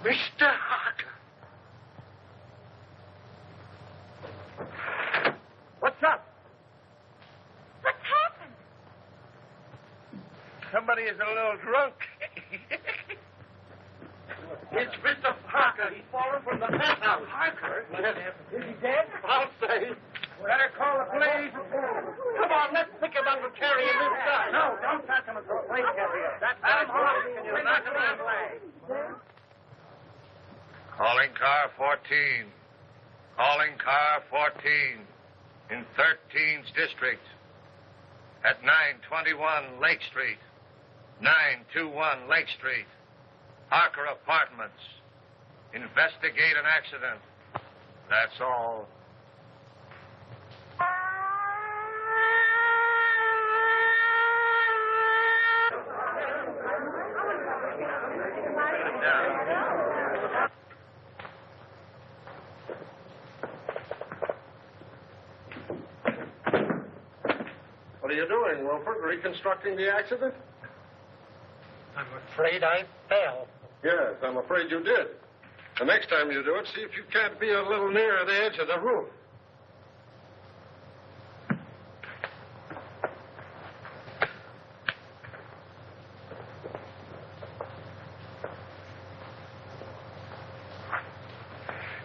Mr. Harker. What's up? What's happened? Somebody is a little drunk. It's Mr. Harker. He's fallen from the penthouse. Harker? Is he dead? I'll say. Better call the police. Come on, let's pick him up and carry him inside. No, don't touch him until the police get here. That's Adam Harker. Can you knock him that way? Calling car 14. Calling car 14 in 13th District at 921 Lake Street. 921 Lake Street. Harker Apartments. Investigate an accident. That's all. What are you doing, Wilford? Reconstructing the accident? I'm afraid I fell. Yes, I'm afraid you did. The next time you do it, see if you can't be a little nearer the edge of the roof.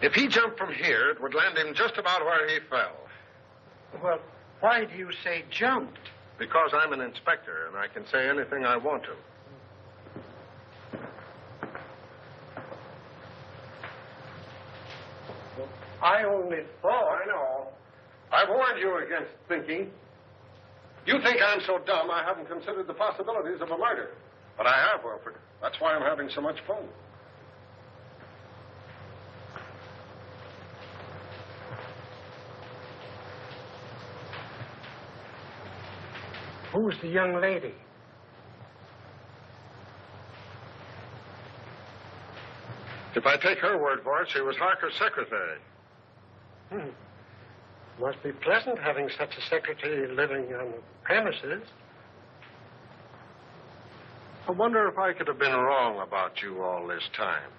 If he jumped from here, it would land him just about where he fell. Well, why do you say jumped? Because I'm an inspector, and I can say anything I want to. I only thought. I know. I've warned you against thinking. You think I'm so dumb I haven't considered the possibilities of a murder. But I have, Wilford. That's why I'm having so much fun. Who's the young lady? If I take her word for it, she was Harker's secretary. Must be pleasant having such a secretary living on the premises. I wonder if I could have been wrong about you all this time.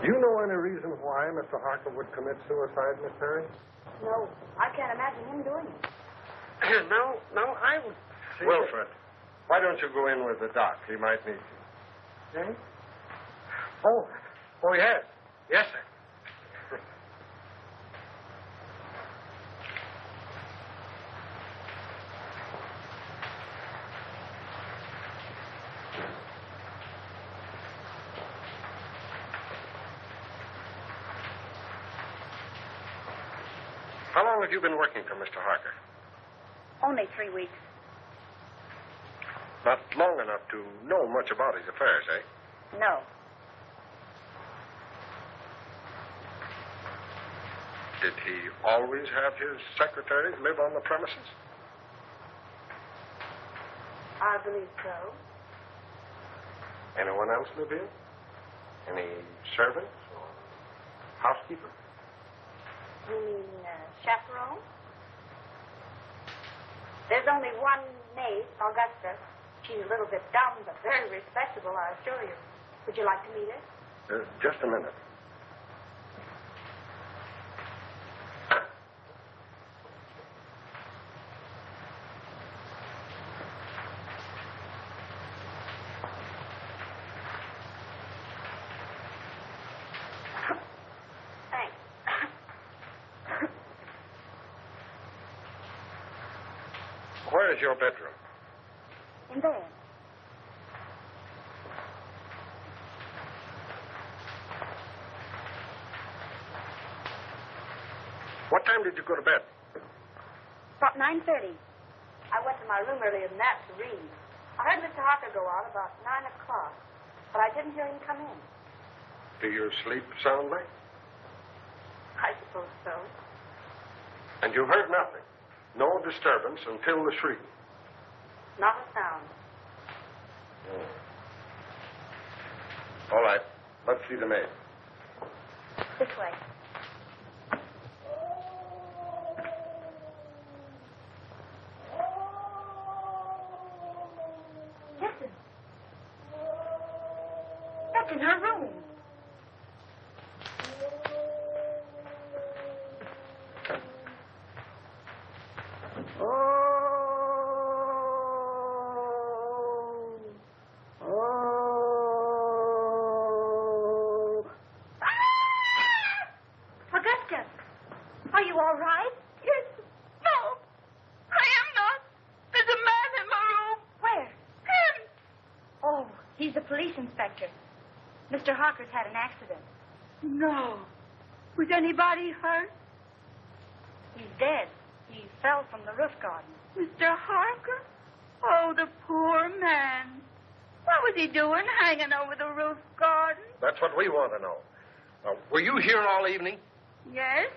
Do you know any reason why Mr. Harker would commit suicide, Miss Perry? No, I can't imagine him doing it. No, I would say... Wilfred, why don't you go in with the doc? He might need you. Eh? Oh, yes. Yes, sir. How long have you been working for Mr. Harker? Only 3 weeks. Not long enough to know much about his affairs, eh? No. Did he always have his secretaries live on the premises? I believe so. Anyone else live here? Any servants or housekeeper? You mean chaperone? There's only one maid, Augusta. She's a little bit dumb, but very respectable, I assure you. Would you like to meet her? Just a minute. Thanks. Where is your bedroom? In there. What time did you go to bed? About 9:30. I went to my room earlier than that to read. I heard Mr. Harker go out about 9 o'clock, but I didn't hear him come in. Do you sleep soundly? I suppose so. And you heard nothing? No disturbance until the shriek? Not a sound. All right. Let's see the maid. This way. Listen. That's in her room. Augusta, are you all right? Yes. No, I am not. There's a man in my room. Where? Him. Oh, he's a police inspector. Mr. Harker's had an accident. No. Was anybody hurt? He's dead. He fell from the roof garden. Mr. Harker? Oh, the poor man. What was he doing hanging over the roof garden? That's what we want to know. Were you here all evening? Yes,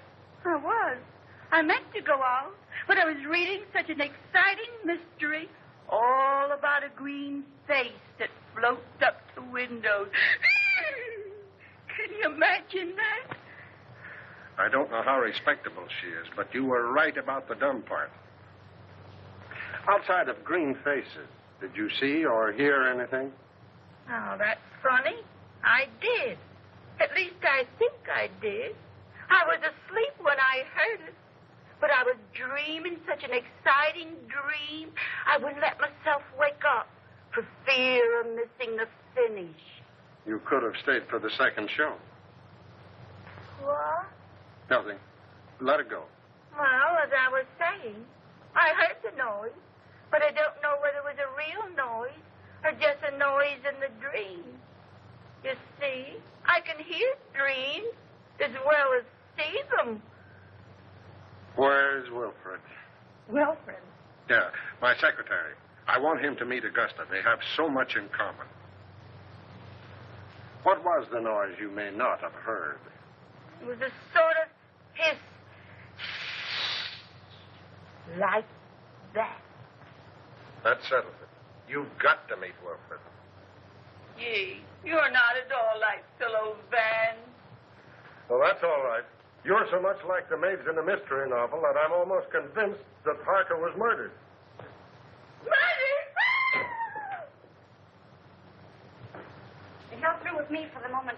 I was. I meant to go out, but I was reading such an exciting mystery all about a green face that floats up to windows. Can you imagine that? I don't know how respectable she is, but you were right about the dumb part. Outside of green faces, did you see or hear anything? Oh, that's funny. I did. At least I think I did. I was asleep when I heard it. But I was dreaming such an exciting dream, I wouldn't let myself wake up for fear of missing the finish. You could have stayed for the second show. What? Nothing. Let it go. Well, as I was saying, I heard the noise, but I don't know whether it was a real noise or just a noise in the dream. You see, I can hear dreams as well as see them. Where's Wilfred? Wilfred? Yeah, my secretary. I want him to meet Augusta. They have so much in common. What was the noise you may not have heard? It was a sort of hiss. Like that. That settles it. You've got to meet Wilfred. Gee, you're not at all like Philo Van. Well, that's all right. You're so much like the maids in a mystery novel that I'm almost convinced that Harker was murdered. Murdered? If you're through with me for the moment,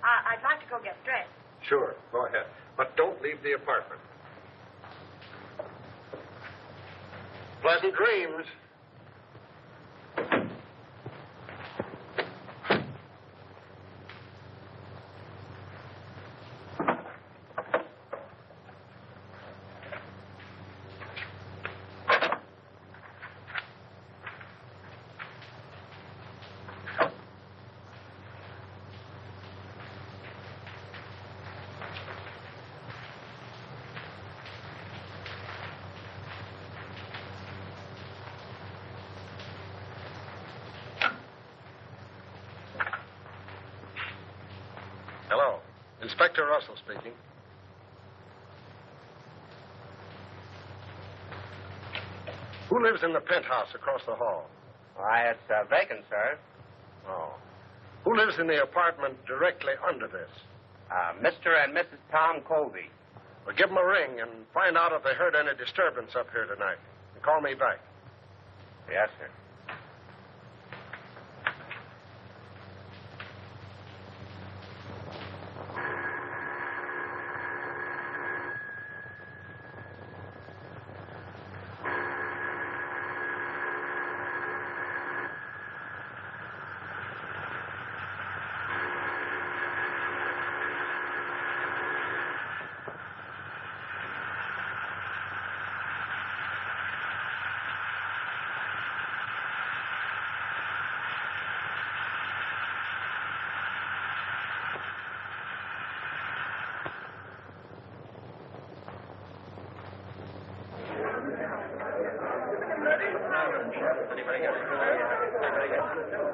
I'd like to go get dressed. Sure, go ahead. But don't leave the apartment. Pleasant dreams. Hello. Inspector Russell speaking. Who lives in the penthouse across the hall? Why, it's vacant, sir. Oh. Who lives in the apartment directly under this? Mr. and Mrs. Tom Colby. Well, give them a ring and find out if they heard any disturbance up here tonight. And call me back. Yes, sir.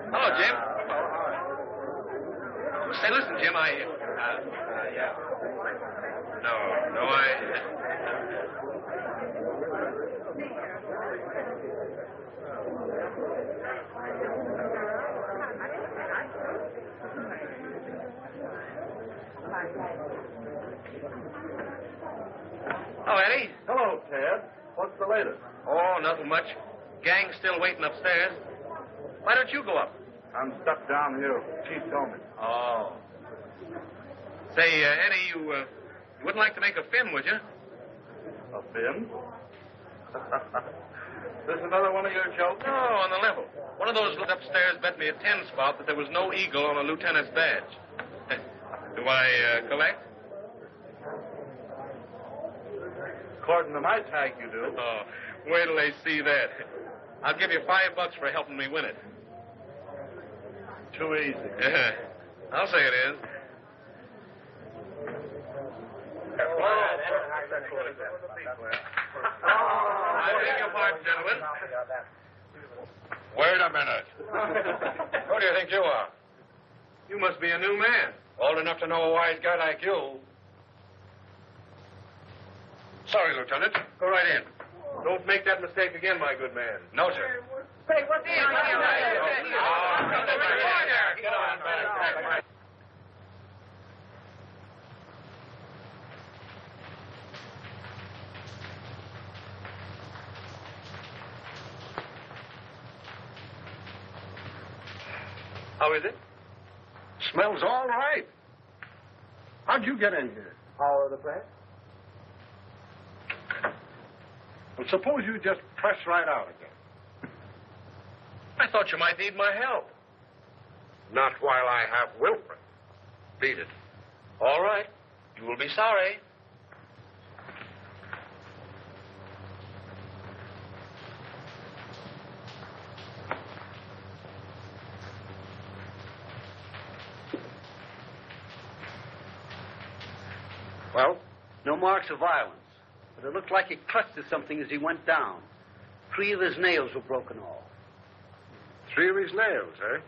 Hello, Jim. Say, listen, Jim, yeah. No, Oh, Eddie. Hello, Ted. What's the latest? Oh, nothing much. Gang's still waiting upstairs. Why don't you go up? I'm stuck down here. Chief told me. Oh. Say, Eddie, you wouldn't like to make a fin, would you? A fin? This another one of your jokes? No, on the level. One of those upstairs bet me a 10 spot that there was no eagle on a lieutenant's badge. Do I collect? According to my tag, you do. Oh, wait till they see that. I'll give you $5 for helping me win it. Too easy. I'll say it is. I beg your pardon, gentlemen. Wait a minute. Who do you think you are? You must be a new man. Old enough to know a wise guy like you. Sorry, Lieutenant. Go right in. Don't make that mistake again, my good man. No, sir. Hey, what's the Get on back. How is it? Smells all right. How'd you get in here? Power of the press? Well, suppose you just press right out again. I thought you might need my help. Not while I have Wilfred. Beat it. All right. You will be sorry. Well, No marks of violence, but it looked like he clutched at something as he went down. 3 of his nails were broken off. 3 of his nails, eh?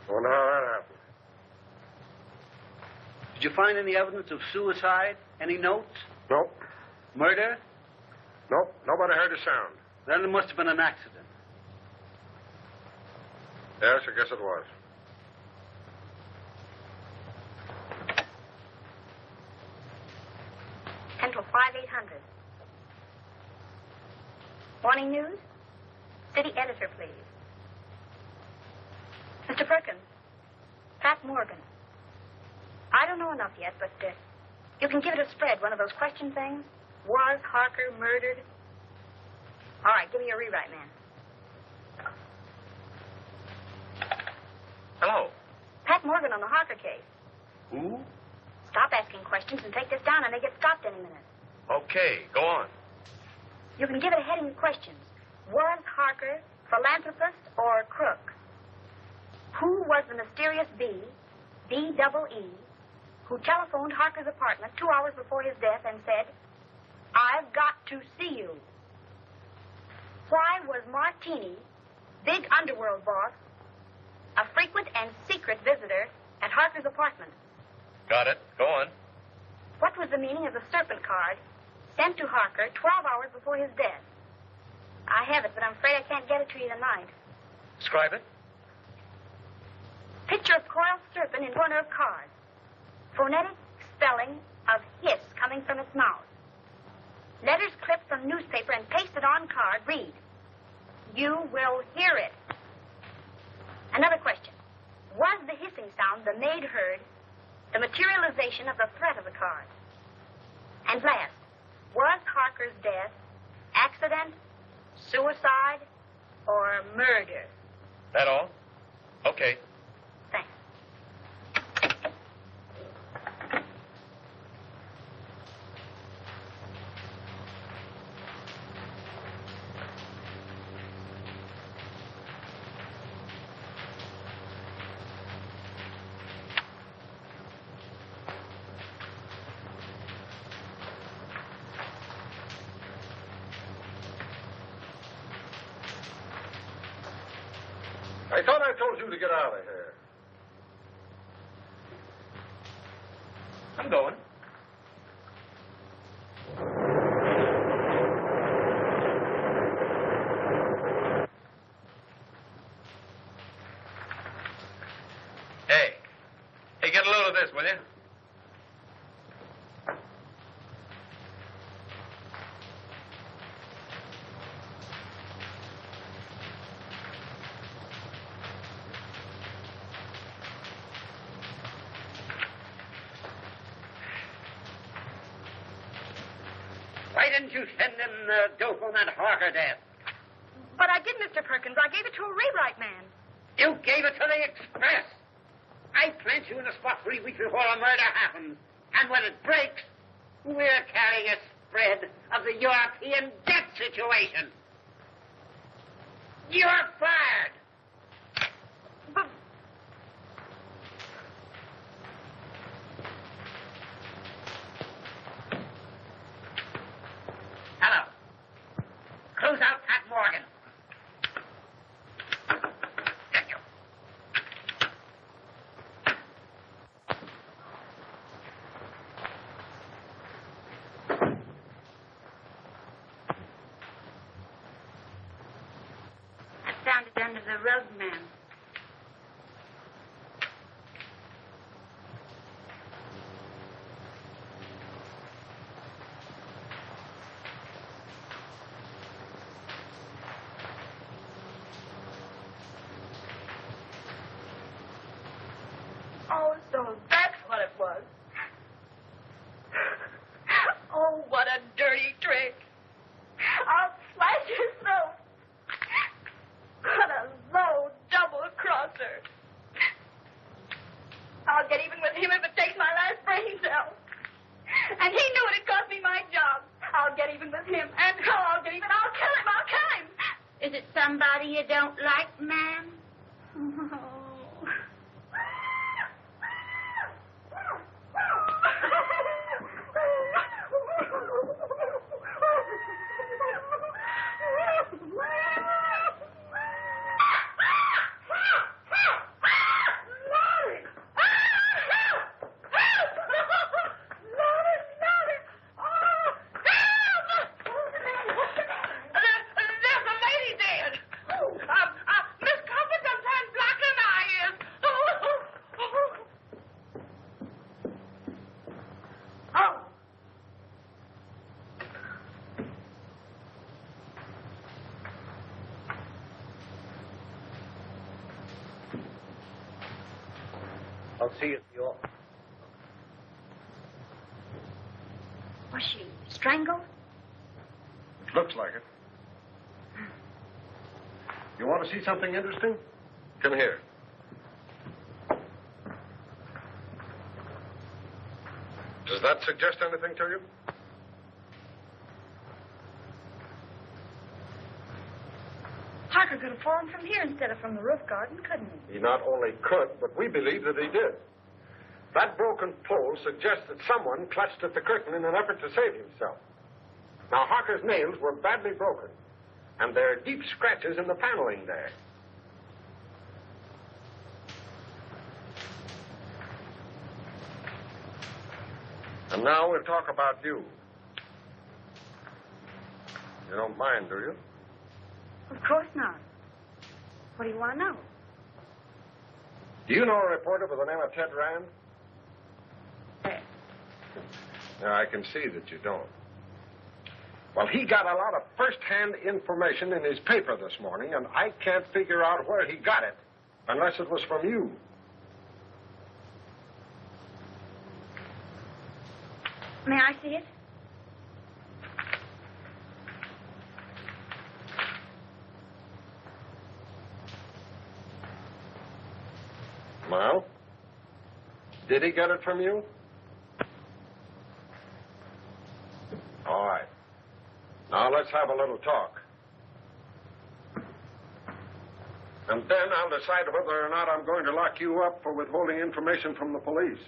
Wonder how that happened. Did you find any evidence of suicide? Any notes? Nope. Murder? Nope. Nobody heard a sound. Then it must have been an accident. Yes, I guess it was. Central 5800. Morning news? City editor, please. Mr. Perkins, Pat Morgan. I don't know enough yet, but you can give it a spread, one of those question things. Was Harker murdered? All right, give me a rewrite, man. Hello. Pat Morgan on the Harker case. Who? Stop asking questions and take this down. I may get stopped any minute. Okay, go on. You can give it a heading of questions. Was Harker philanthropist or crook? Who was the mysterious B-double-E, who telephoned Harker's apartment 2 hours before his death and said, "I've got to see you"? Why was Martini, big underworld boss, a frequent and secret visitor at Harker's apartment? Got it. Go on. What was the meaning of the serpent card sent to Harker 12 hours before his death? I have it, but I'm afraid I can't get it to you tonight. Describe it. Picture of coiled serpent in corner of card. Phonetic spelling of hiss coming from its mouth. Letters clipped from newspaper and pasted on card read, "You will hear it." Another question. Was the hissing sound the maid heard the materialization of the threat of the card? And last, was Harker's death accident, suicide, or murder? That all? Okay. Thanks. I thought I told you to get out of here. I'm going. Hey, Why didn't you send in the dope on that Harker death? But I did, Mr. Perkins. I gave it to a rewrite man. You gave it to the Express. I plant you in the spot 3 weeks before a murder happens. And when it breaks, we're carrying a spread of the European debt situation. You're fired. But... Hello. Close out Pat Morgan. Thank you. I found it under the rug, ma'am. Oh, so that's what it was. Oh, what a dirty trick. I'll slash his throat. What a low double-crosser. I'll get even with him if it takes my last brain cell. And he knew it'd cost me my job. I'll get even with him. And how I'll get even? I'll kill him. I'll kill him. Is it somebody you don't like, ma'am? I'll see you at the office. Was she strangled? Looks like it. You want to see something interesting? Come here. Does that suggest anything to you? Harker could have fallen from here instead of from the roof garden, couldn't he? He not only could, but we believe that he did. That broken pole suggests that someone clutched at the curtain in an effort to save himself. Now, Harker's nails were badly broken, and there are deep scratches in the paneling there. And now we'll talk about you. You don't mind, do you? Of course not. What do you want to know? Do you know a reporter by the name of Ted Rand? No, I can see that you don't. Well, he got a lot of first-hand information in his paper this morning, and I can't figure out where he got it unless it was from you. May I see it? Well, did he get it from you? All right. Now let's have a little talk. And then I'll decide whether or not I'm going to lock you up for withholding information from the police.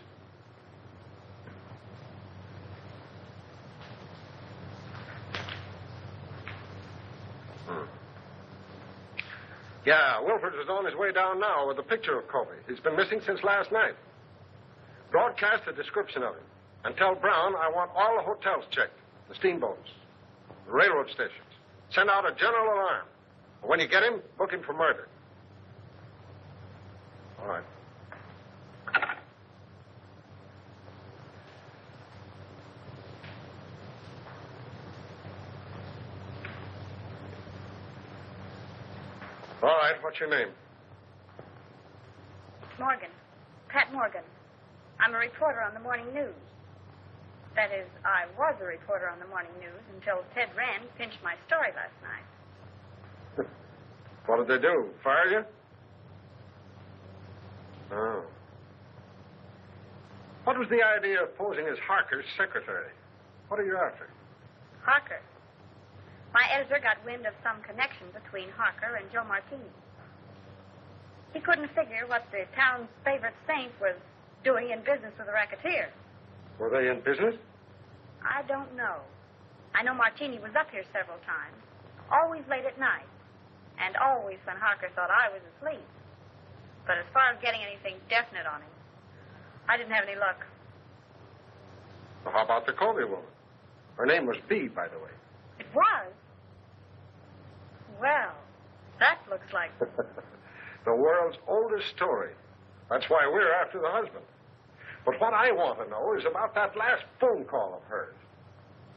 Yeah, Wilford is on his way down now with a picture of Kobe. He's been missing since last night. Broadcast a description of him. And tell Brown I want all the hotels checked, the steamboats, the railroad stations. Send out a general alarm. And when you get him, book him for murder. All right. All right, what's your name? Morgan. Pat Morgan. I'm a reporter on the morning news. That is, I was a reporter on the morning news until Ted Rand pinched my story last night. What did they do? Fire you? Oh. What was the idea of posing as Harker's secretary? What are you after? Harker. My editor got wind of some connection between Harker and Joe Martini. He couldn't figure what the town's favorite saint was doing in business with a racketeer. Were they in business? I don't know. I know Martini was up here several times, always late at night, and always when Harker thought I was asleep. But as far as getting anything definite on him, I didn't have any luck. Well, how about the Colby woman? Her name was Bee, by the way. It was? Well, that looks like... The world's oldest story. That's why we're after the husband. But what I want to know is about that last phone call of hers.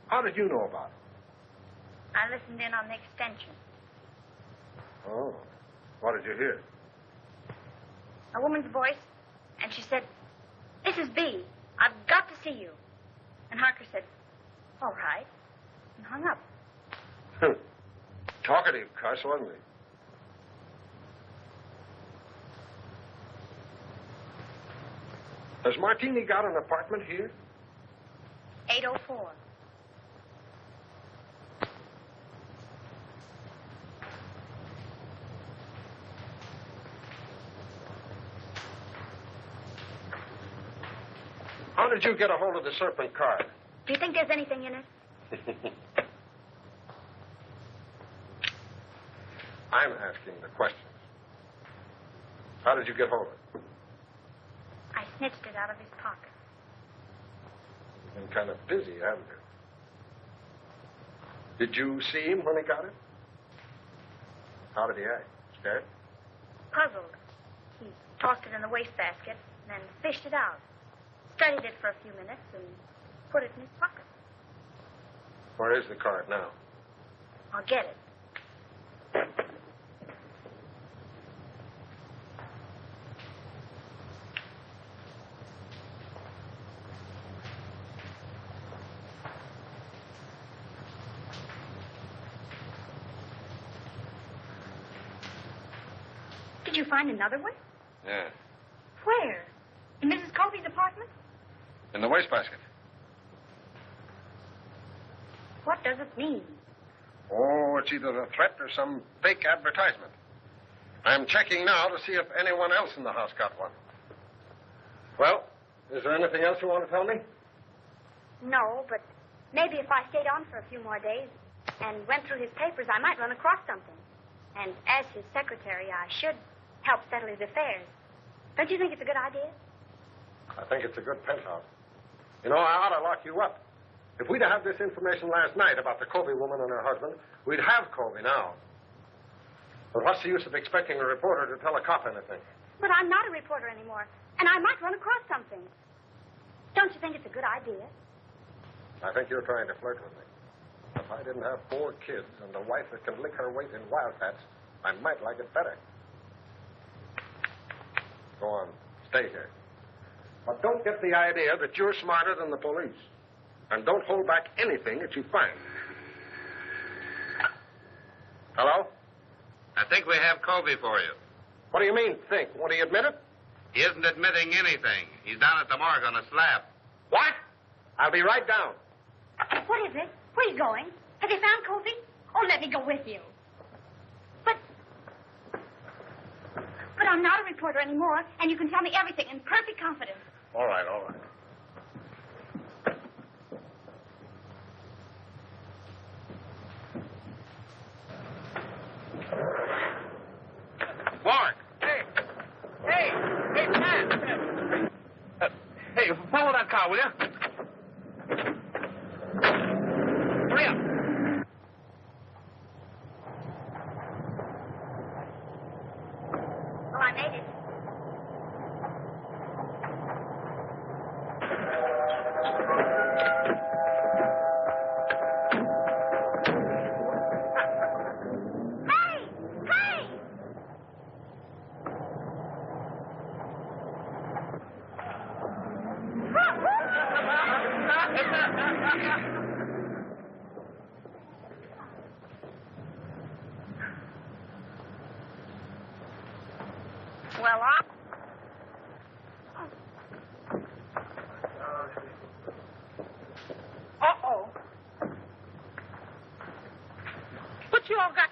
How did you know about it? I listened in on the extension. Oh. What did you hear? A woman's voice, and she said, "This is Bee. I've got to see you." And Harker said, "All right," and hung up. Talkative cuss, wasn't he? Has Martini got an apartment here? 804. How did you get a hold of the Serpent card? Do you think there's anything in it? I'm asking the questions. How did you get hold of it? I snitched it out of his pocket. You've been kind of busy, haven't you? Did you see him when he got it? How did he act? Scared? Puzzled. He tossed it in the wastebasket, then fished it out. Studied it for a few minutes and put it in his pocket. Where is the card now? I'll get it. Did you find another one? Yeah. Where? In Mrs. Colby's apartment? In the wastebasket. What does it mean? Oh, it's either a threat or some fake advertisement. I'm checking now to see if anyone else in the house got one. Well, is there anything else you want to tell me? No, but maybe if I stayed on for a few more days and went through his papers, I might run across something. And as his secretary, I should help settle his affairs. Don't you think it's a good idea? I think it's a good penthouse. You know, I ought to lock you up. If we'd have had this information last night about the Colby woman and her husband, we'd have Colby now. But what's the use of expecting a reporter to tell a cop anything? But I'm not a reporter anymore, and I might run across something. Don't you think it's a good idea? I think you're trying to flirt with me. If I didn't have 4 kids and a wife that can lick her weight in Wildcats, I might like it better. Go on. Stay here. But don't get the idea that you're smarter than the police. And don't hold back anything that you find. Hello? I think we have Colby for you. What do you mean, think? Won't he admit it? He isn't admitting anything. He's down at the morgue on a slab. What? I'll be right down. What is it? Where are you going? Have you found Colby? Oh, let me go with you. But I'm not a reporter anymore, and you can tell me everything in perfect confidence. All right, all right. Mark! Hey, Pat! Hey, follow that car, will you? Hurry up. Well, I made it.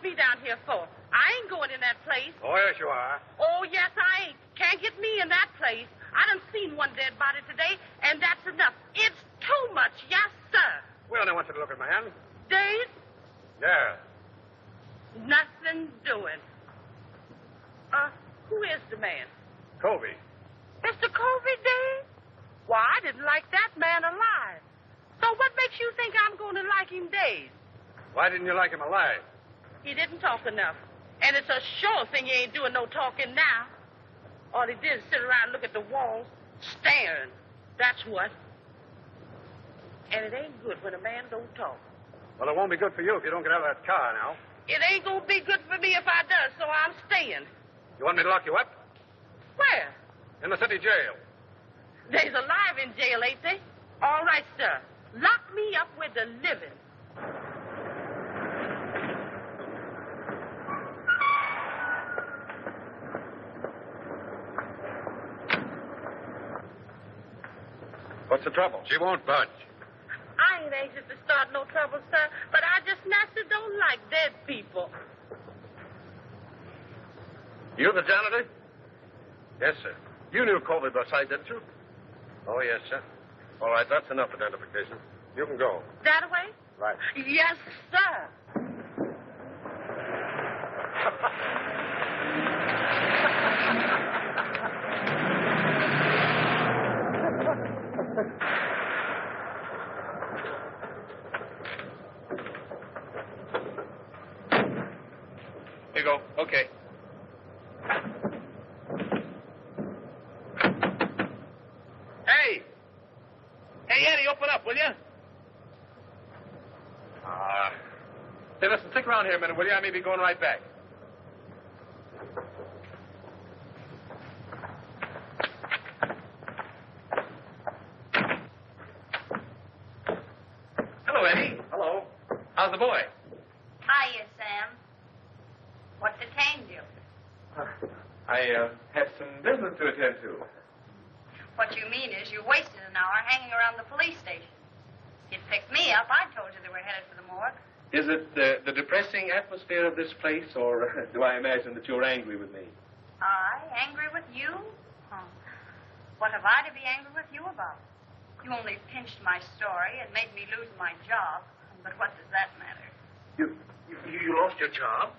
me down here for? I ain't going in that place. Oh, yes, you are. Oh, yes, I ain't. Can't get me in that place. I done seen one dead body today, and that's enough. It's too much, yes, sir. We only want you to look at my hand. Days, Yeah. nothing doing. Who is the man? Colby. Mr. Colby Days? Why, I didn't like that man alive. So what makes you think I'm going to like him Days? Why didn't you like him alive? He didn't talk enough. And it's a sure thing he ain't doing no talking now. All he did is sit around and look at the walls, staring. That's what. And it ain't good when a man don't talk. Well, it won't be good for you if you don't get out of that car now. It ain't going to be good for me if I does, so I'm staying. You want me to lock you up? Where? In the city jail. They's alive in jail, ain't they? All right, sir. Lock me up with the living. What's the trouble? She won't budge. I ain't anxious to start no trouble, sir, but I just naturally don't like dead people. You the janitor? Yes, sir. You knew Colby by sight, didn't you? Oh, yes, sir. All right, that's enough identification. You can go. That way? Right. Yes, sir. Here you go. Okay. Hey! Hey, Eddie, open up, will you? Hey, listen, stick around here a minute, will you? I may be going right back. Hello, Eddie. Hello. How's the boy? Hiya, Sam. What detained you? I had some business to attend to. What you mean is you wasted an hour hanging around the police station. You'd picked me up. I told you they were headed for the morgue. Is it the depressing atmosphere of this place, or do I imagine that you're angry with me? I? Angry with you? Oh. What have I to be angry with you about? You only pinched my story and made me lose my job. But what does that matter? You lost your job?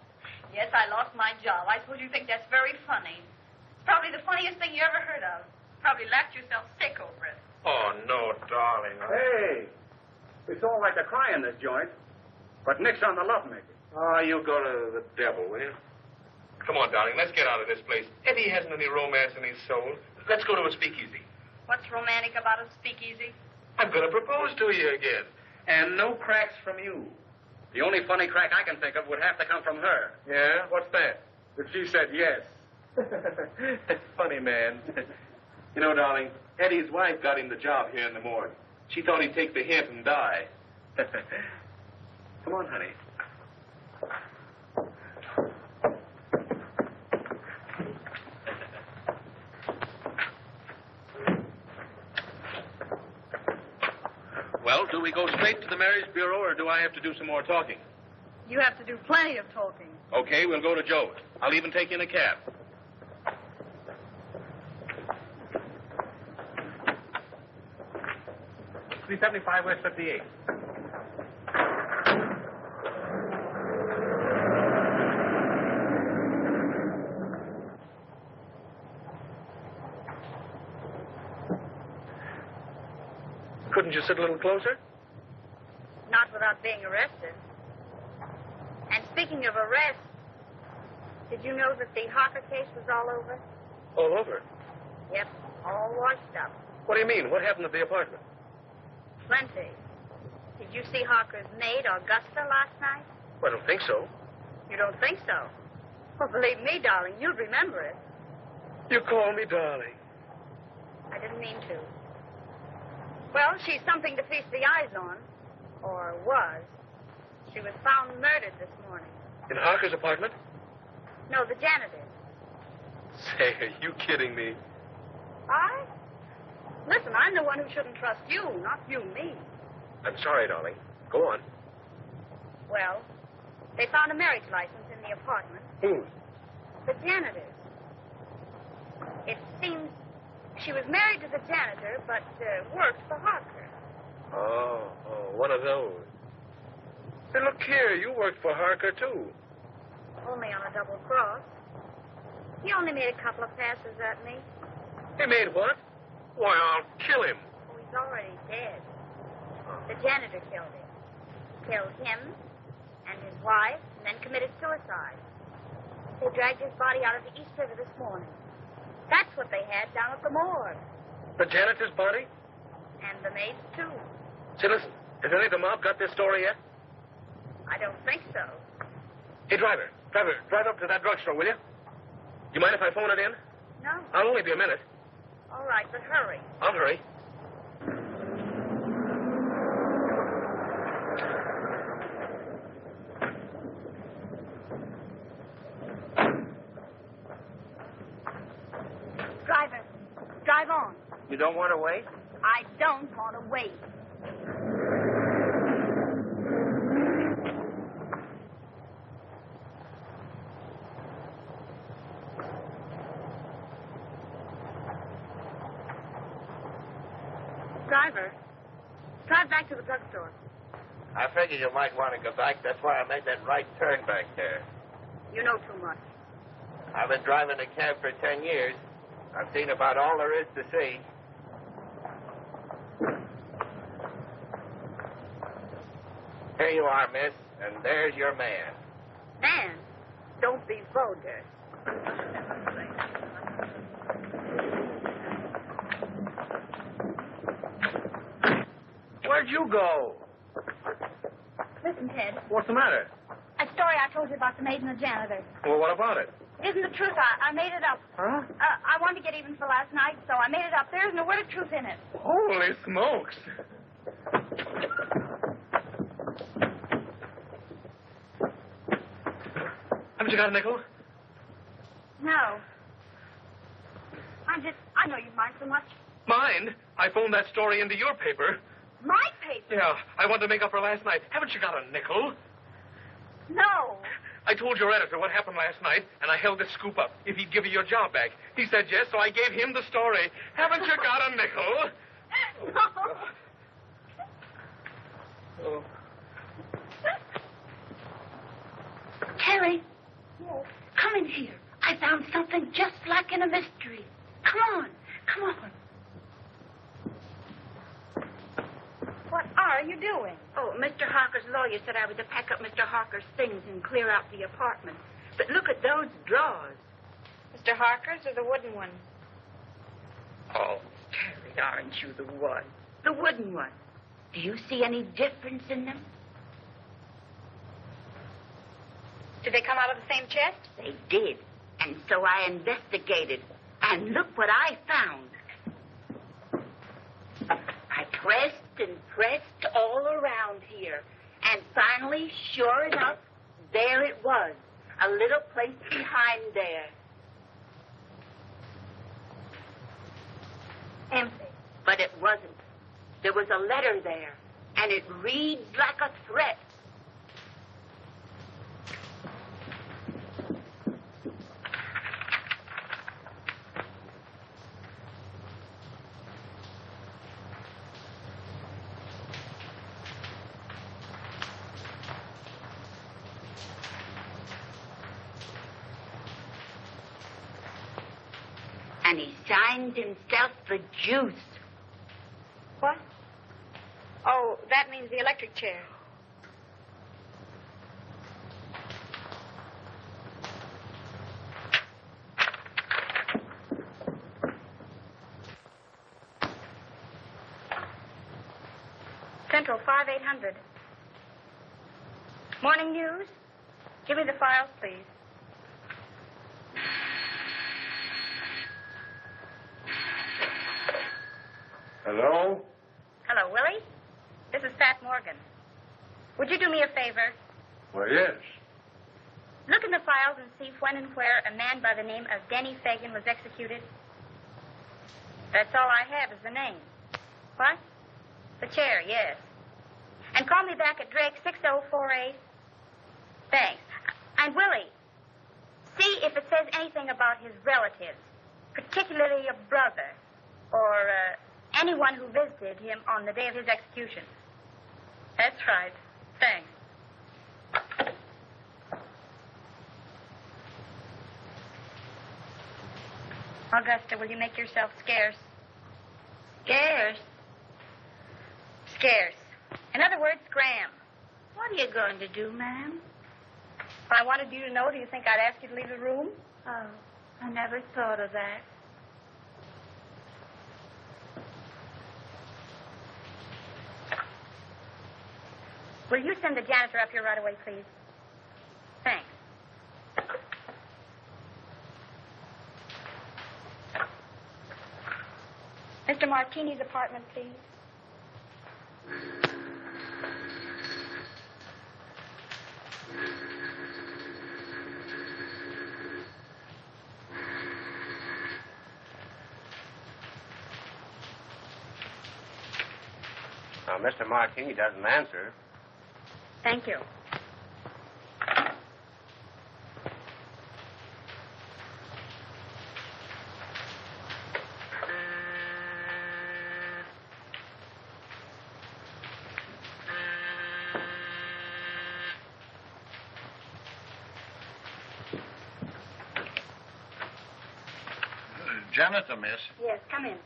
Yes, I lost my job. I suppose you think that's very funny. It's probably the funniest thing you ever heard of. Probably laughed yourself sick over it. Oh, no, darling. Hey, it's all like a cry in this joint, but nix on the lovemaking. Oh, you go to the devil, will you? Come on, darling, let's get out of this place. Eddie hasn't any romance in his soul. Let's go to a speakeasy. What's romantic about a speakeasy? I'm going to propose to you again. And no cracks from you. The only funny crack I can think of would have to come from her. Yeah? What's that? If she said yes. Funny man. You know, darling, Eddie's wife got him the job here in the morgue. She thought he'd take the hint and die. Come on, honey. Well, do we go straight to the marriage bureau, or do I have to do some more talking? You have to do plenty of talking. Okay, we'll go to Joe's. I'll even take you in a cab. $375 West 58. Couldn't you sit a little closer? Not without being arrested. And speaking of arrest, did you know that the Harker case was all over? All over. Yep, all washed up. What do you mean? What happened at the apartment? Plenty. Did you see Harker's maid, Augusta, last night? Well, I don't think so. You don't think so? Well, believe me, darling, you'd remember it. You call me darling. I didn't mean to. Well, she's something to feast the eyes on. Or was. She was found murdered this morning. In Harker's apartment? No, the janitor. Say, are you kidding me? I? Listen, I'm the one who shouldn't trust you, not you me. I'm sorry, darling. Go on. Well, They found a marriage license in the apartment. Whose? The janitor's. It seems she was married to the janitor, but worked for Harker. Oh, one of those. Hey, look here, you worked for Harker, too. Only on a double cross. He only made a couple of passes at me. He made what? Why, I'll kill him. Oh, he's already dead. The janitor killed him. Killed him and his wife, and then committed suicide. They dragged his body out of the East River this morning. That's what they had down at the morgue. The janitor's body? And the maid's, too. Say, listen, has any of the mob got this story yet? I don't think so. Hey, driver, drive up to that drugstore, will you? You mind if I phone it in? No. I'll only be a minute. All right, but hurry. I'll hurry. Driver, drive on. You don't want to wait? I don't want to wait. Driver, drive back to the drugstore. I figured you might want to go back. That's why I made that right turn back there. You know too much. I've been driving a cab for 10 years. I've seen about all there is to see. Here you are, miss, and there's your man. Man, don't be vulgar. Where'd you go? Listen, Ted. What's the matter? A story I told you about the maid and the janitor. Well, what about it? It isn't the truth. I made it up. Huh? I wanted to get even for last night, so I made it up. There isn't a word of truth in it. Holy smokes. Haven't you got a nickel? No. I know you mind so much. Mind? I phoned that story into your paper. My paper? Yeah, I wanted to make up for last night. Haven't you got a nickel? No. I told your editor what happened last night, and I held this scoop up if he'd give you your job back. He said yes, so I gave him the story. Haven't you got a nickel? No. Oh. Terry, Yes. come in here. I found something just like in a mystery. Come on. Come on. What are you doing? Oh, Mr. Harker's lawyer said I was to pack up Mr. Harker's things and clear out the apartment. But look at those drawers. Mr. Harker's or the wooden one? Oh, Terry, aren't you the one? The wooden one. Do you see any difference in them? Did they come out of the same chest? They did. And so I investigated. And look what I found. I pressed and pressed all around here. And finally, sure enough, there it was. A little place behind there. Empty. But it wasn't. There was a letter there. And it reads like a threat. And he signed himself the Juice. What? Oh, that means the electric chair. Central 5800. Morning news? Give me the files, please. Hello? Hello, Willie. This is Fat Morgan. Would you do me a favor? Well, yes. Look in the files and see when and where a man by the name of Denny Fagan was executed. That's all I have is the name. What? The chair, yes. And call me back at Drake 6048. Thanks. And Willie, see if it says anything about his relatives, particularly a brother or anyone who visited him on the day of his execution. That's right. Thanks. Augusta, will you make yourself scarce? Scarce? Scarce. In other words, Graham. What are you going to do, ma'am? If I wanted you to know, do you think I'd ask you to leave the room? Oh, I never thought of that. Will you send the janitor up here right away, please? Thanks. Mr. Martini's apartment, please. Now, Mr. Martini doesn't answer. Thank you. Janitor, miss. Yes, come in.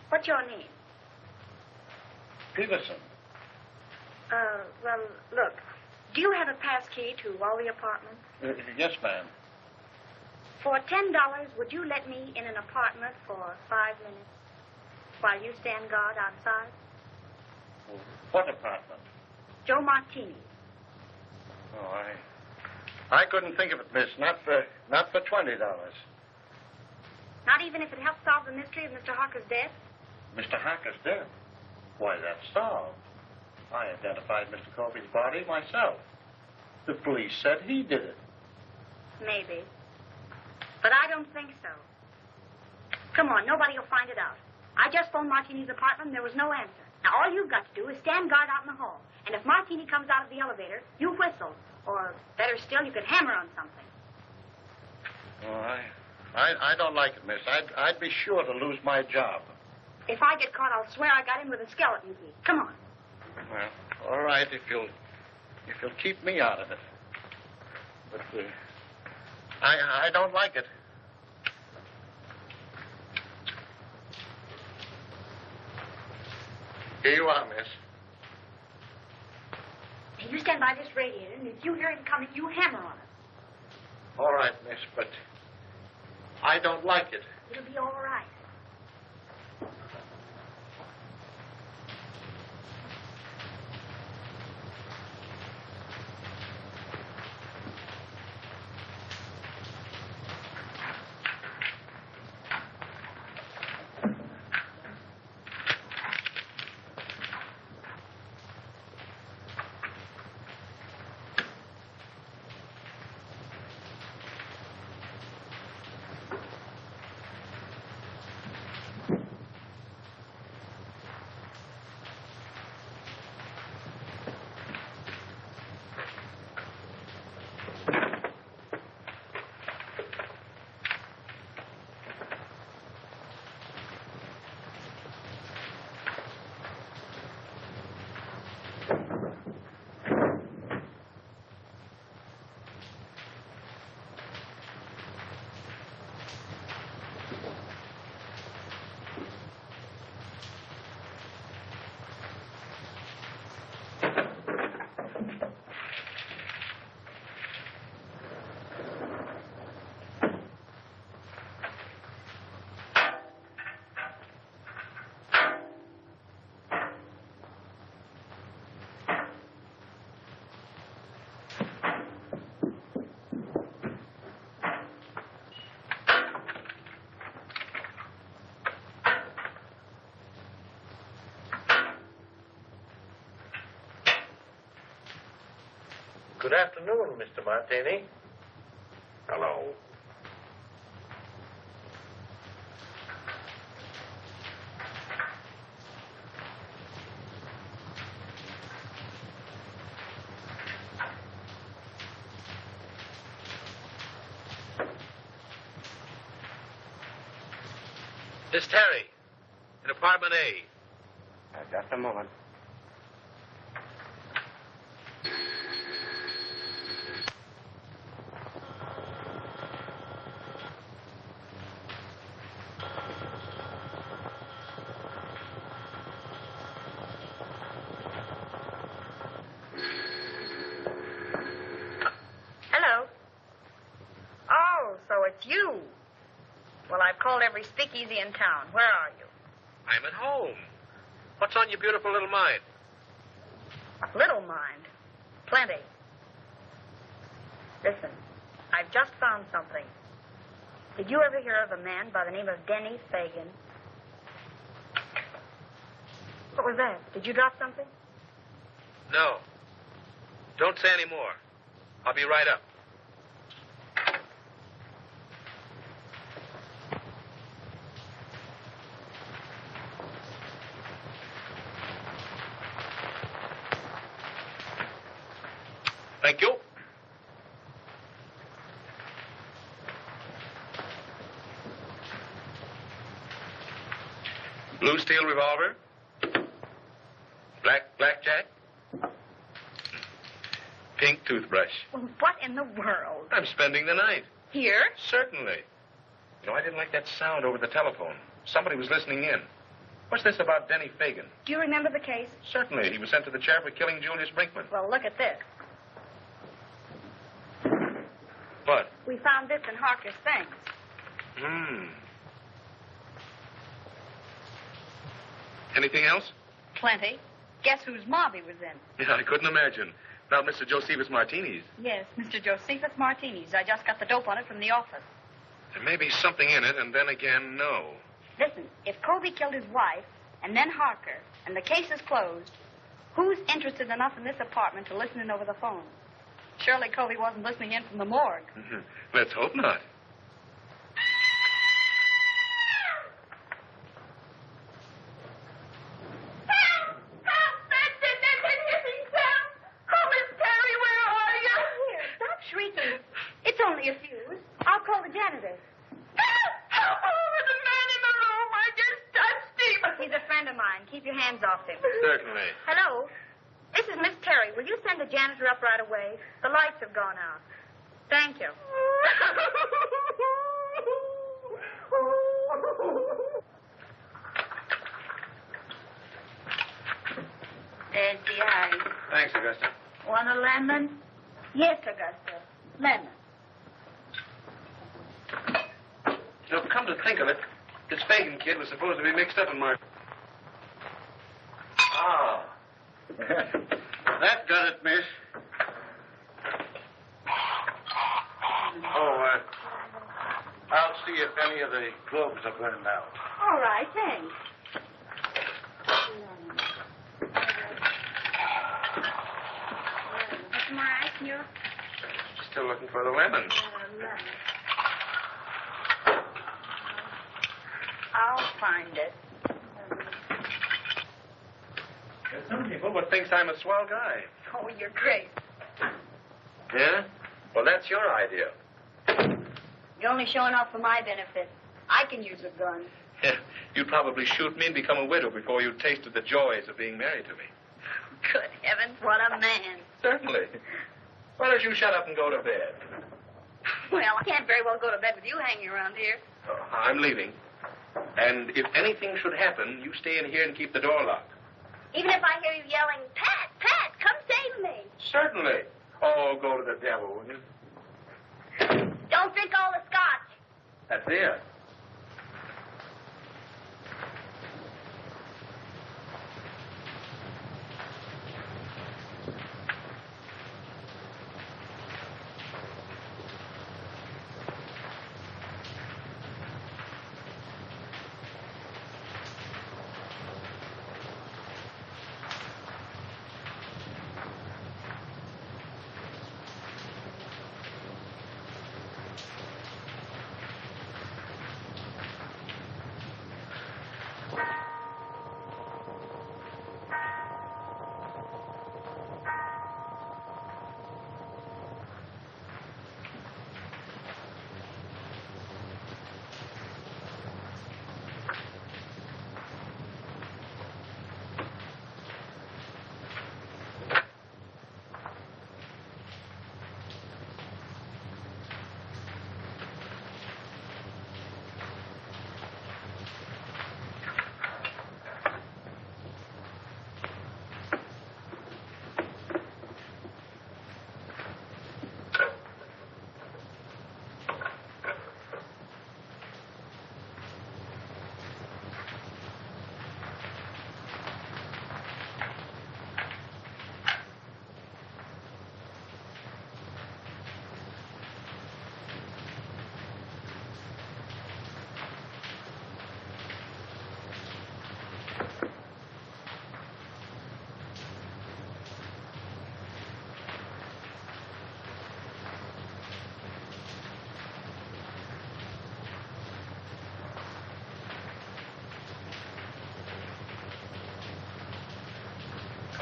What's your name? Peterson. Well, look. Do you have a pass key to all the apartments? Yes, ma'am. For $10, would you let me in an apartment for 5 minutes while you stand guard outside? What apartment? Joe Martini. Oh, I couldn't think of it, miss. Not for $20. Not even if it helps solve the mystery of Mr. Harker's death? Mr. Harker's dead. Why, that's solved. I identified Mr. Colby's body myself. The police said he did it. Maybe. But I don't think so. Come on, nobody will find it out. I just phoned Martini's apartment and there was no answer. Now, all you've got to do is stand guard out in the hall. And if Martini comes out of the elevator, you whistle. Or, better still, you could hammer on something. Oh, I don't like it, miss. I'd be sure to lose my job. If I get caught, I'll swear I got in with a skeleton key. Come on. Well, all right, if you'll keep me out of it. But I don't like it. Here you are, miss. Now, you stand by this radiator, and if you hear him coming, you hammer on it. All right, miss, but I don't like it. It'll be all right. Good afternoon, Mr. Martini. Hello. Miss Terry, in apartment A. Just a moment. Hello. Oh, so it's you. Well, I've called every speakeasy in town. Where are you? I'm at home. What's on your beautiful little mind? Little mind. Plenty. Listen, I've just found something. Did you ever hear of a man by the name of Denny Fagan? What was that? Did you drop something? No. Don't say any more. I'll be right up. Thank you. Blue steel revolver. Blackjack. Pink toothbrush. Well, what in the world? I'm spending the night. Here? Certainly. You know, I didn't like that sound over the telephone. Somebody was listening in. What's this about Denny Fagan? Do you remember the case? Certainly. He was sent to the chair for killing Julius Brinkman. Well, look at this. What? We found this in Harker's things. Anything else? Plenty. Guess whose mob he was in? Yeah, I couldn't imagine. Not Mr. Josephus Martini's. Yes, Mr. Josephus Martini's. I just got the dope on it from the office. There may be something in it, and then again, no. Listen, if Colby killed his wife, and then Harker, and the case is closed, who's interested enough in this apartment to listen in over the phone? Surely Colby wasn't listening in from the morgue. Let's hope not. Shrieking. It's only a fuse. I'll call the janitor. Help! There's a man in the room. I just touched him. He's a friend of mine. Keep your hands off him. Certainly. Hello? This is Miss Terry. Will you send the janitor up right away? The lights have gone out. Thank you. There's the eyes. Thanks, Augusta. Want a lemon? Yes, Augusta. Lemon. You know, come to think of it, this Fagan kid was supposed to be mixed up in my... Ah. That got it, miss. Oh, I'll see if any of the globes are burned out. All right, thanks. What's more ice in your... Still looking for the lemon. I'll find it. There's some people would think I'm a swell guy. Oh, you're great. Yeah? Well, that's your idea. You're only showing off for my benefit. I can use a gun. You'd probably shoot me and become a widow before you tasted the joys of being married to me. Good heavens, what a man. Certainly. Why don't you shut up and go to bed? Well, I can't very well go to bed with you hanging around here. Oh, I'm leaving. And if anything should happen, you stay in here and keep the door locked. Even if I hear you yelling, Pat, Pat, come save me. Certainly. Oh, go to the devil, will you? Don't drink all the scotch. That's it.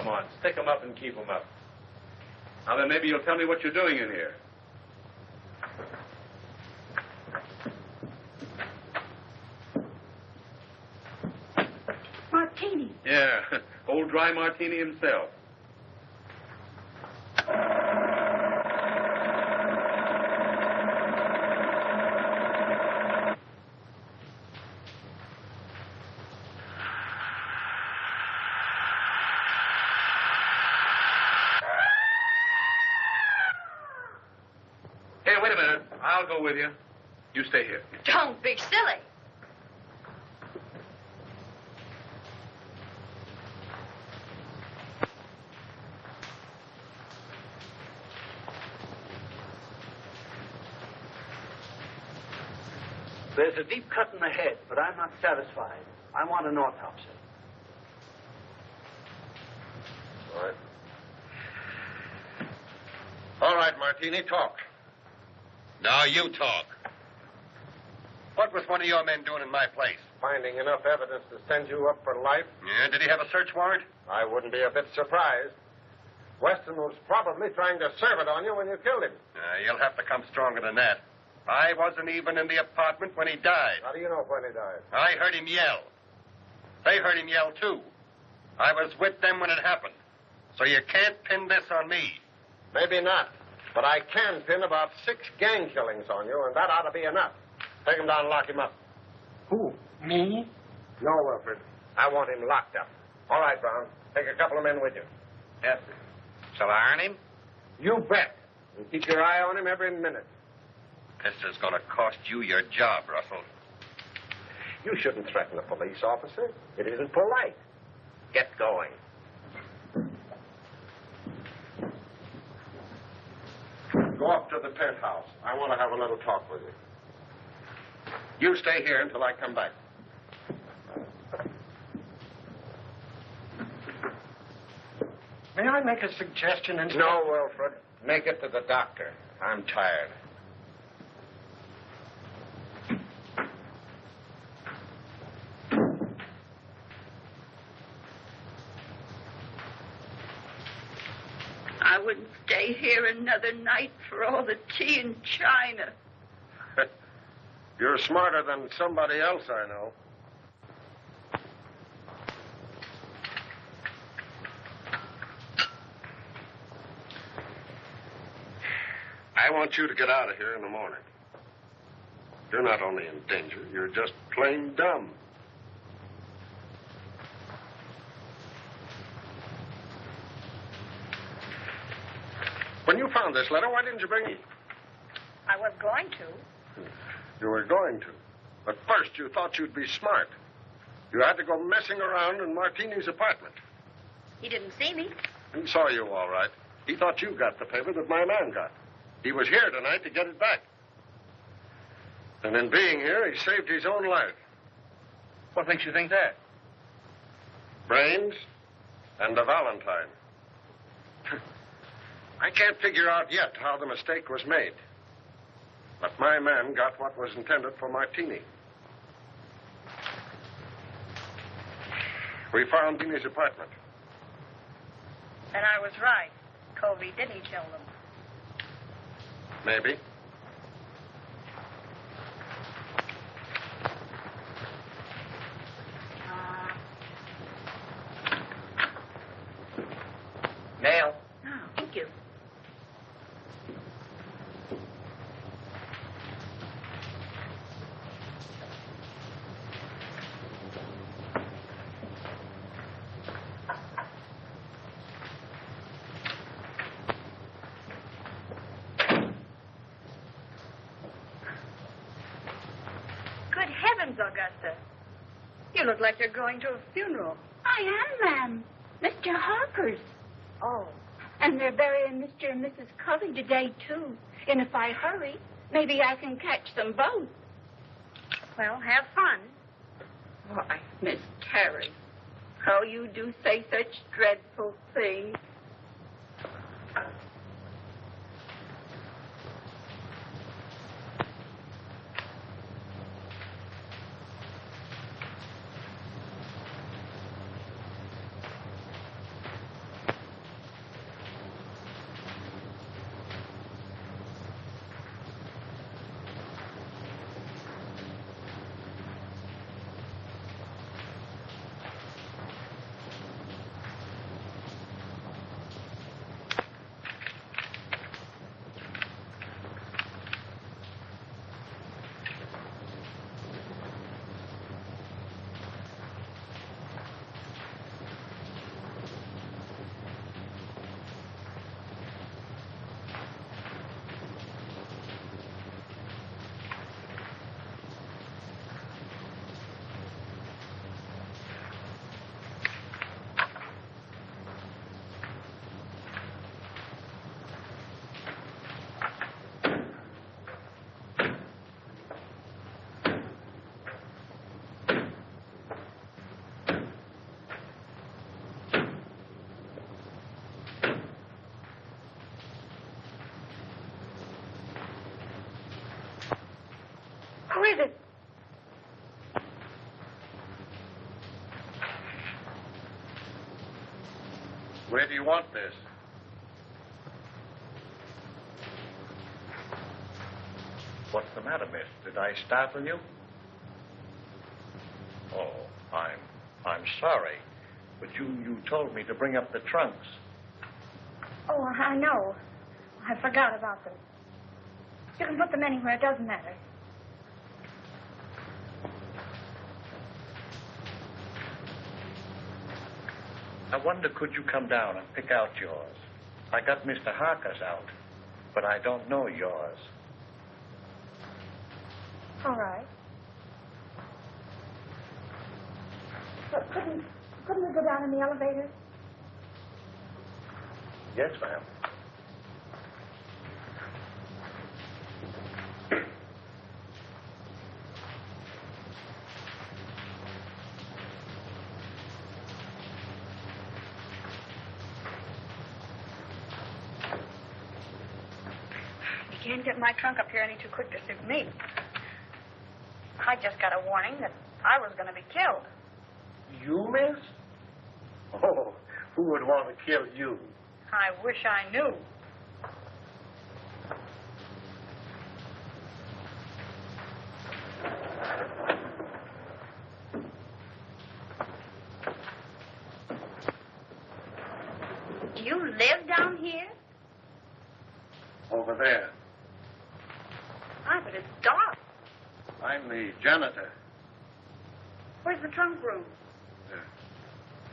Come on, stick 'em up and keep 'em up. Now then, maybe you'll tell me what you're doing in here. Martini. Yeah, old Dry Martini himself. Hey, wait a minute. I'll go with you. You stay here. Don't be silly. There's a deep cut in the head, but I'm not satisfied. I want an autopsy. All right. All right, Martini, talk. Now you talk. What was one of your men doing in my place? Finding enough evidence to send you up for life? Yeah, did he have a search warrant? I wouldn't be a bit surprised. Weston was probably trying to serve it on you when you killed him. You'll have to come stronger than that. I wasn't even in the apartment when he died. How do you know when he died? I heard him yell. They heard him yell, too. I was with them when it happened. So you can't pin this on me. Maybe not. But I can pin about 6 gang killings on you, and that ought to be enough. Take him down and lock him up. Who? Me? No, Wilfred. I want him locked up. All right, Brown. Take a couple of men with you. Yes, sir. Shall I iron him? You bet. And keep your eye on him every minute. This is going to cost you your job, Russell. You shouldn't threaten a police officer. It isn't polite. Get going. Go up to the penthouse. I want to have a little talk with you. You stay here until I come back. May I make a suggestion instead? No, Wilfred. Make it to the doctor. I'm tired. I wouldn't stay here another night for all the tea in China. You're smarter than somebody else I know. I want you to get out of here in the morning. You're not only in danger, you're just plain dumb. When you found this letter, why didn't you bring it? I was going to. You were going to. But first, you thought you'd be smart. You had to go messing around in Martini's apartment. He didn't see me. He saw you all right. He thought you got the paper that my man got. He was here tonight to get it back. And in being here, he saved his own life. What makes you think that? Brains and a Valentine. I can't figure out yet how the mistake was made. But my man got what was intended for Martini. We found Dini's apartment. Then I was right. Covey didn't kill them. Maybe. Mail. Oh, thank you. Good heavens, Augusta. You look like you're going to a funeral. I am, ma'am. Mr. Harper's. Oh. And they're burying Mr. and Mrs. Covey today, too. And if I hurry, maybe I can catch them both. Well, have fun. Why, Miss Terry, how you do say such dreadful things. Where do you want this? What's the matter, miss? Did I startle you? Oh, I'm sorry. But you told me to bring up the trunks. Oh, I know. I forgot about them. You can put them anywhere. It doesn't matter. I wonder, could you come down and pick out yours? I got Mr. Harker's out, but I don't know yours. All right. But couldn't we go down in the elevator? Yes, ma'am. You can't get my trunk up here any too quick to suit me. I just got a warning that I was going to be killed. You, miss? Oh, who would want to kill you? I wish I knew. Do you live down here? Over there. Ah, but it's dark. I'm the janitor. Where's the trunk room?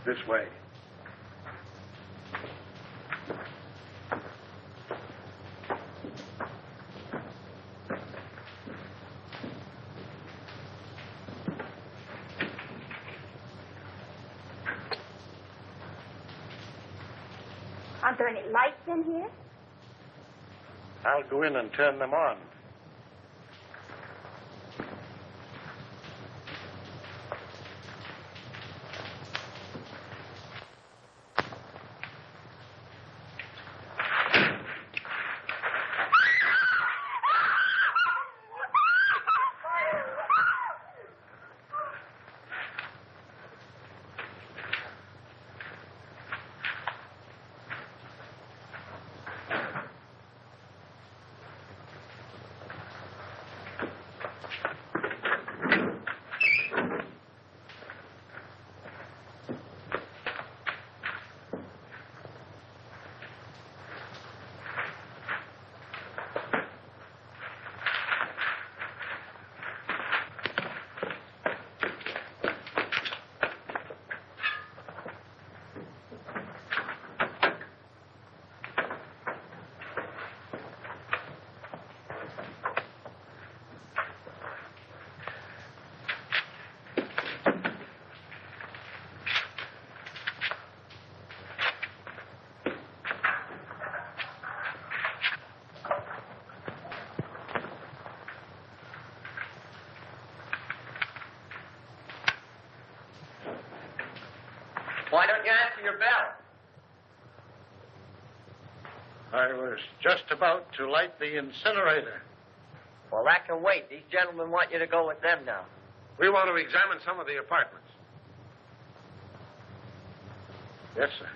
This way. Aren't there any lights in here? I'll go in and turn them on. Why don't you answer your bell? I was just about to light the incinerator. Well, that can wait. These gentlemen want you to go with them now. We want to examine some of the apartments. Yes, sir.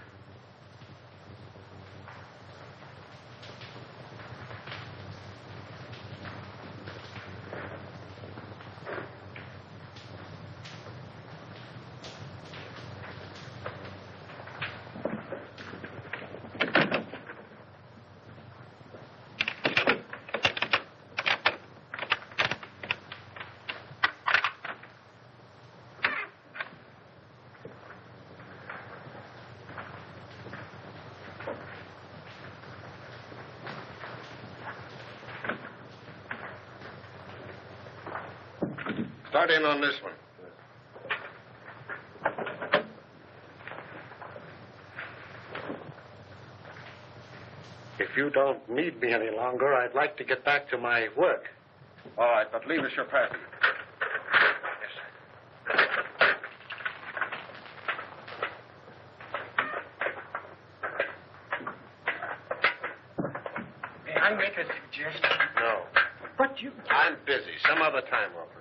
Start in on this one. If you don't need me any longer, I'd like to get back to my work. All right, but leave us your package. May I make a suggestion? No. But you... I'm busy. Some other time, Wilfred.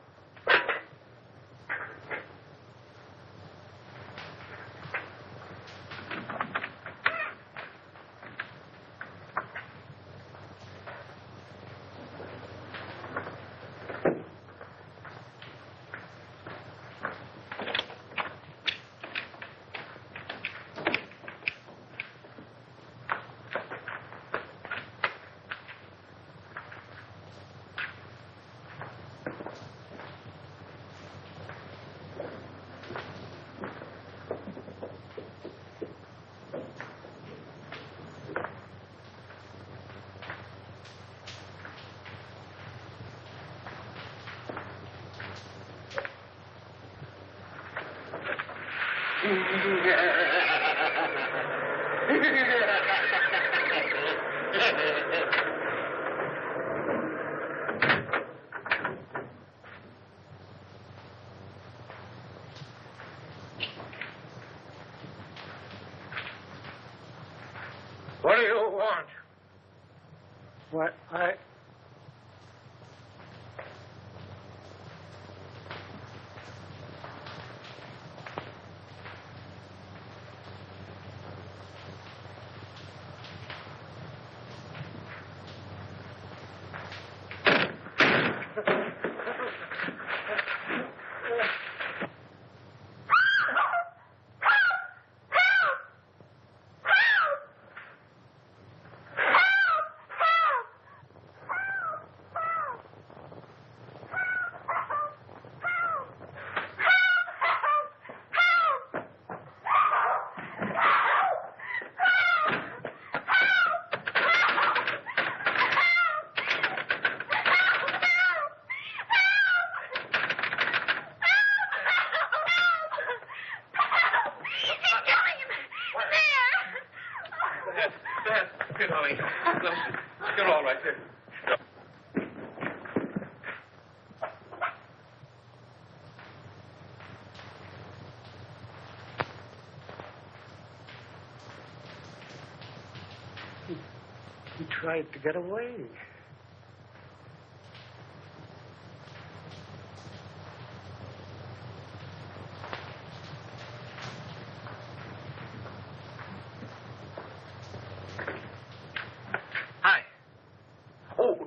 What do you want? What, Here, darling. You're all right here. He tried to get away.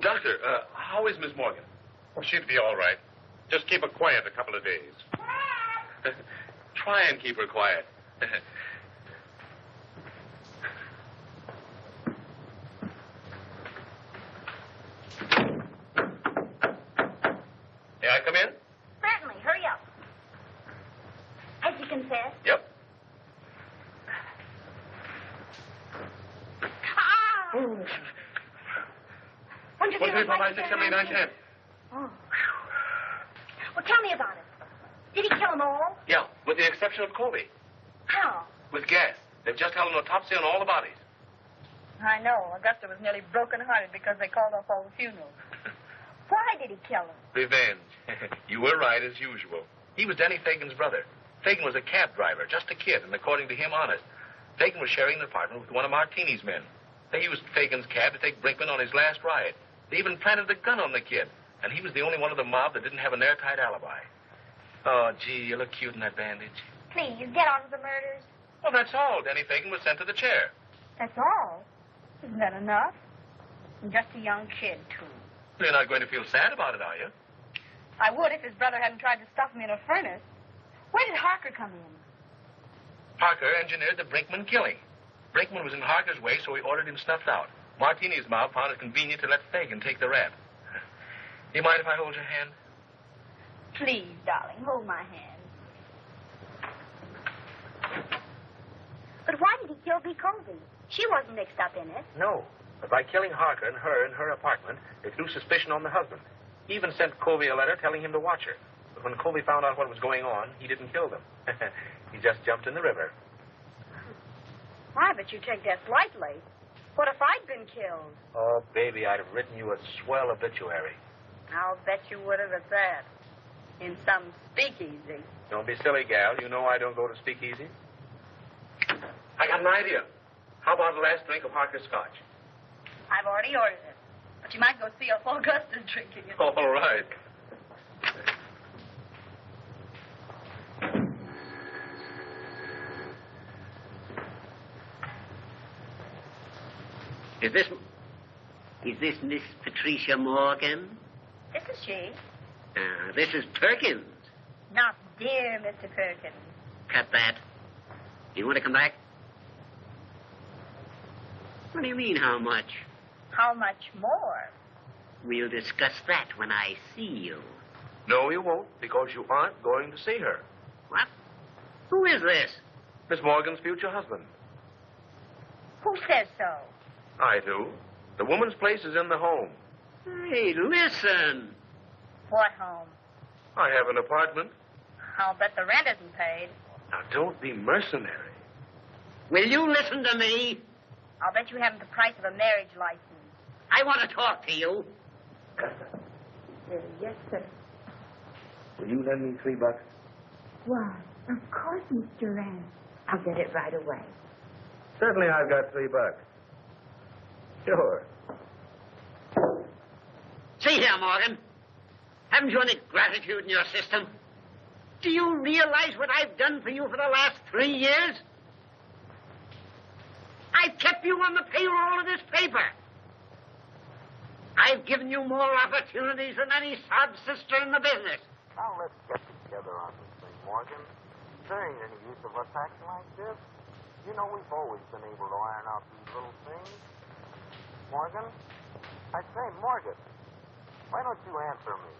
Doctor, how is Miss Morgan? Well, she'd be all right. Just keep her quiet a couple of days. Try and keep her quiet. May I come in? Certainly. Hurry up. Has he confessed? Yep. Ah! When did you feel like Oh. Well, tell me about it. Did he kill them all? Yeah, with the exception of Colby. How? With gas. They've just held an autopsy on all the bodies. I know. Augusta was nearly broken-hearted because they called off all the funerals. Why did he kill them? Revenge. You were right, as usual. He was Denny Fagan's brother. Fagan was a cab driver, just a kid, and according to him, honest. Fagan was sharing an apartment with one of Martini's men. They used Fagan's cab to take Brinkman on his last ride. They even planted a gun on the kid, and he was the only one of the mob that didn't have an airtight alibi. Oh, gee, you look cute in that bandage. Please, get on to the murders. Well, that's all. Denny Fagan was sent to the chair. That's all? Isn't that enough? And just a young kid, too. You're not going to feel sad about it, are you? I would if his brother hadn't tried to stuff me in a furnace. Where did Harker come in? Harker engineered the Brinkman killing. Brinkman was in Harker's way, so he ordered him snuffed out. Martini's mob found it convenient to let Fagan take the rap. Do you mind if I hold your hand? Please, darling, hold my hand. But why did he kill B. Colby? She wasn't mixed up in it. No. But by killing Harker and her in her apartment, they threw suspicion on the husband. He even sent Colby a letter telling him to watch her. But when Colby found out what was going on, he didn't kill them. He just jumped in the river. Why, but you take that lightly. What if I'd been killed? Oh, baby, I'd have written you a swell obituary. I'll bet you would have at that. In some speakeasy. Don't be silly, gal. You know I don't go to speakeasy. I got an idea. How about the last drink of Harker's scotch? I've already ordered it. But you might go see if Augusta's drinking it. All right. Is this Miss Patricia Morgan? This is she. This is Perkins. Not dear Mr. Perkins. Cut that. You want to come back? What do you mean, how much? How much more? We'll discuss that when I see you. No, you won't, because you aren't going to see her. What? Who is this? Miss Morgan's future husband. Who says so? I do. The woman's place is in the home. Hey, listen. What home? I have an apartment. I'll bet the rent isn't paid. Now, don't be mercenary. Will you listen to me? I'll bet you haven't the price of a marriage license. I want to talk to you. Yes, sir. Will you lend me $3? Why, of course, Mr. Rand. I'll get it right away. Certainly, I've got $3. Sure. See here, Morgan. Haven't you any gratitude in your system? Do you realize what I've done for you for the last 3 years? I've kept you on the payroll of this paper. I've given you more opportunities than any sob sister in the business. Now let's get together on this thing, Morgan. There ain't any use of us acting like this. You know we've always been able to iron out these little things. Morgan? I say, Morgan, why don't you answer me?